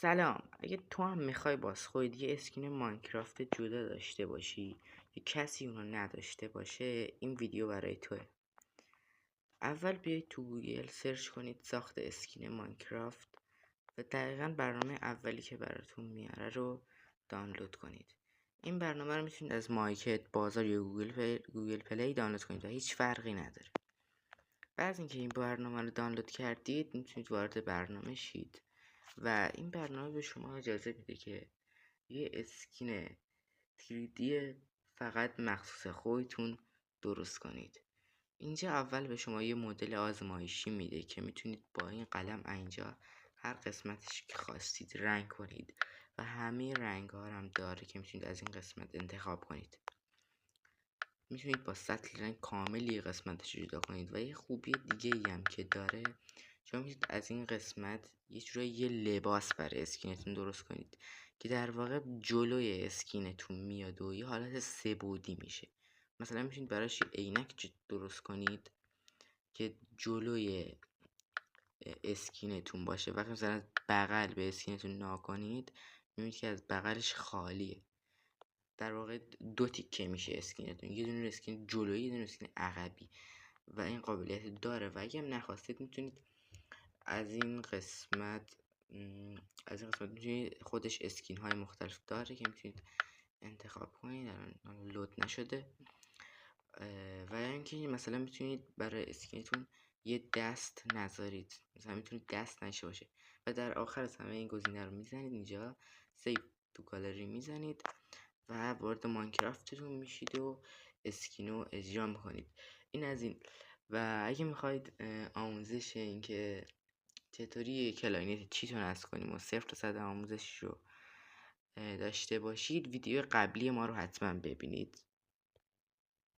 سلام. اگه تو هم میخوای خودت یه اسکین ماینکرافت جدا داشته باشی که کسی اونو نداشته باشه، این ویدیو برای توه. اول بیاید تو گوگل سرچ کنید ساخت اسکین ماینکرافت و دقیقا برنامه اولی که براتون میاره رو دانلود کنید. این برنامه رو میتونید از مایکت، بازار یا گوگل پلی دانلود کنید و هیچ فرقی نداره. بعد از اینکه این برنامه رو دانلود کردید میتونید وارد برنامه شید و این برنامه به شما اجازه میده که یه اسکین 3D فقط مخصوص خودتون درست کنید. اینجا اول به شما یه مدل آزمایشی میده که میتونید با این قلم اینجا هر قسمتش که خواستید رنگ کنید و همه رنگ ها هم داره که میتونید از این قسمت انتخاب کنید. میتونید با سطح رنگ کاملی قسمتش جدا کنید و یه خوبی دیگه ای هم که داره، شما میتونید از این قسمت یه جورایی یه لباس برای اسکینتون درست کنید که در واقع جلوی اسکینتون میاد و یه حالت سه‌بعدی میشه. مثلا میتونید براش یه عینک درست کنید که جلوی اسکینتون باشه. وقتی مثلا از بغل به اسکینتون نگاه کنید میبینید که از بغلش خالیه. در واقع دو تیکه میشه اسکینتون، یه دونه اسکین جلویی، یه دونه اسکین عقبی و این قابلیت داره. و اگه هم نخواستید میتونید از این قسمت میتونید خودش اسکین های مختلف داره که میتونید انتخاب کنید. الان لود نشده. و اینکه مثلا میتونید برای اسکینتون یه دست نذارید، مثلا میتونید دست نشه باشه و در آخر از همه این گزینه رو میزنید اینجا سیو تو گالری میزنید و وارد ماینکرافتتون میشید و اسکینو اجرا میکنید. این از این. و اگه میخواید آموزش این که چطوری کلاینت چیتون نصب کنیم و 0 تا 100 آموزش رو داشته باشید، ویدیو قبلی ما رو حتما ببینید.